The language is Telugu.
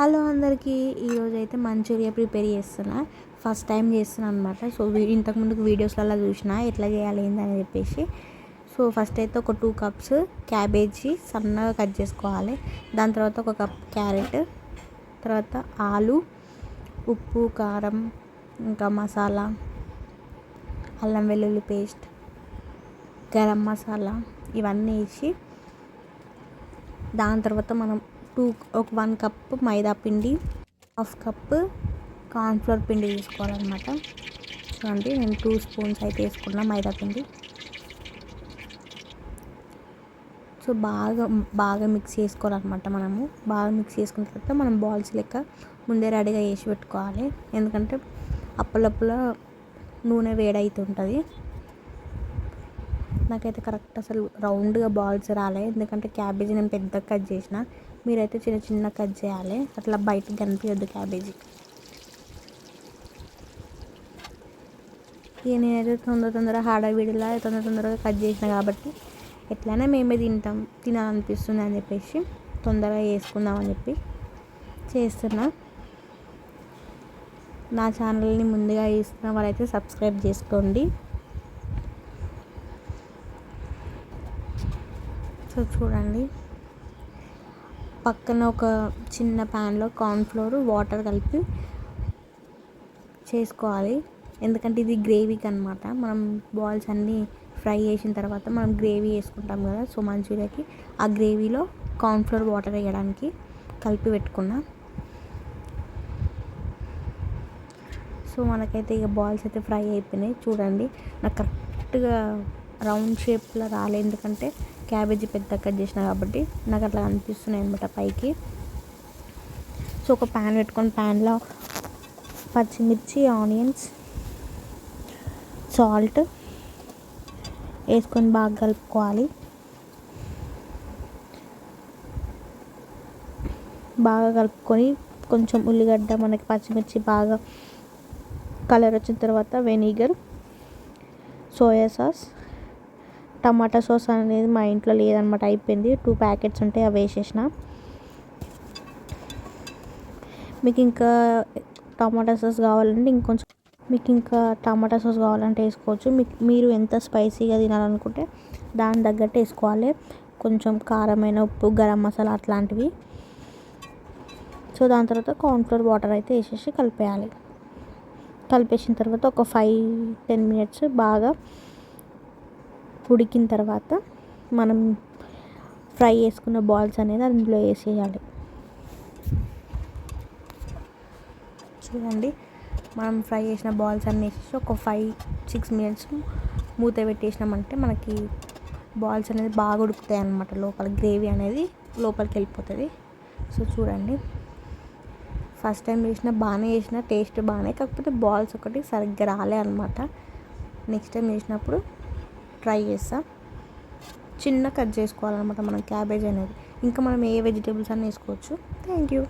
హలో అందరికీ, ఈరోజైతే మంచూరియా ప్రిపేర్ చేస్తున్నా. ఫస్ట్ టైం చేస్తున్నా అనమాట. సో ఇంతకుముందుకు వీడియోస్లలో చూసిన ఎట్లా చేయాలి ఏందని చెప్పేసి. సో ఫస్ట్ అయితే ఒక 2 కప్స్ క్యాబేజీ సన్నగా కట్ చేసుకోవాలి. దాని తర్వాత ఒక కప్ క్యారెట్, తర్వాత ఆలు, ఉప్పు, కారం, ఇంకా మసాలా, అల్లం వెల్లుల్లి పేస్ట్, గరం మసాలా ఇవన్నీ వేసి దాని తర్వాత మనం 1 కప్ మైదా పిండి, 1/2 కప్ కార్న్ఫ్లోర్ పిండి తీసుకోవాలన్నమాట. చూడండి, నేను 2 స్పూన్స్ అయితే వేసుకున్నా మైదా పిండి. సో బాగా మిక్స్ చేసుకోవాలన్నమాట. మనము బాగా మిక్స్ చేసుకున్న తర్వాత మనం బాల్స్ లెక్క ముందే రెడీగా చేసి పెట్టుకోవాలి. ఎందుకంటే అప్పలప్పుల నూనె వేడవుతుంటుంది. నాకైతే కరెక్ట్ అసలు రౌండ్గా బాల్స్ రాలే, ఎందుకంటే క్యాబేజీ నేను పెద్దగా కట్ చేసిన. మీరైతే చిన్న చిన్న కట్ చేయాలి, అట్లా బయటకు కనిపించద్దు క్యాబేజీ. ఇక నేనైతే తొందరగా హడావిడిలా తొందరగా కట్ చేసిన కాబట్టి ఎట్లయినా మేమే తినాలనిపిస్తుంది అని చెప్పేసి తొందరగా వేసుకుందామని చెప్పి చేస్తున్నా. నా ఛానల్ని ముందుగా చూస్తున్న వాళ్ళైతే సబ్స్క్రైబ్ చేసుకోండి. సో చూడండి, పక్కన ఒక చిన్న ప్యాన్లో కార్న్ఫ్లోర్ వాటర్ కలిపి చేసుకోవాలి. ఎందుకంటే ఇది గ్రేవీకి అనమాట. మనం బాల్స్ అన్నీ ఫ్రై చేసిన తర్వాత మనం గ్రేవీ వేసుకుంటాం కదా. సో మంచూరియాకి ఆ గ్రేవీలో కార్న్ఫ్లోర్ వాటర్ వేయడానికి కలిపి పెట్టుకున్నా. సో మనకైతే ఇక బాల్స్ అయితే ఫ్రై అయిపోయినాయి. చూడండి, నాకు కరెక్ట్గా రౌండ్ షేప్లో రాలే, ఎందుకంటే క్యాబేజీ పెద్ద కట్ చేసిన కాబట్టి నాకు అట్లా అనిపిస్తున్నాయి అనమాట పైకి. సో ఒక ప్యాన్ పెట్టుకొని ప్యాన్లో పచ్చిమిర్చి, ఆనియన్స్, సాల్ట్ వేసుకొని బాగా కలుపుకోవాలి. బాగా కలుపుకొని కొంచెం ఉల్లిగడ్డ, మనకి పచ్చిమిర్చి బాగా కలర్ వచ్చిన తర్వాత వెనిగర్, సోయా సాస్, టమాటా సాస్ అనేది మా ఇంట్లో లేదనమాట, అయిపోయింది. 2 ప్యాకెట్స్ ఉంటాయి, అవి వేసేసిన. మీకు ఇంకా టమాటా సాస్ కావాలంటే వేసుకోవచ్చు. మీరు ఎంత స్పైసీగా తినాలనుకుంటే దాని తగ్గట్టు వేసుకోవాలి. కొంచెం కారమైన, ఉప్పు, గరం మసాలా అట్లాంటివి. సో దాని తర్వాత కార్న్ఫ్లోర్ వాటర్ అయితే వేసేసి కలిపేసిన తర్వాత ఒక 5-10 మినిట్స్ బాగా ఉడికిన తర్వాత మనం ఫ్రై చేసుకున్న బాల్స్ అనేది అందులో వేసేయాలి. చూడండి, మనం ఫ్రై చేసిన బాల్స్ అన్నీ వేసేసి ఒక 5-6 మినిట్స్ మూత పెట్టేసినామంటే మనకి బాల్స్ అనేది బాగా ఉడుకుతాయి అన్నమాట. లోపల గ్రేవీ అనేది లోపలికి వెళ్ళిపోతుంది. సో చూడండి, ఫస్ట్ టైం బాగానే చేసిన, టేస్ట్ బాగానే, కాకపోతే బాల్స్ ఒకటి సరిగ్గా రాలే అనమాట. నెక్స్ట్ టైం చేసినప్పుడు ట్రై చేస్తా. చిన్న కట్ చేసుకోవాలన్నమాట మనం క్యాబేజ్ అనేది. ఇంకా మనం ఏ వెజిటేబుల్స్ అన్నీ వేసుకోవచ్చు. Thank you.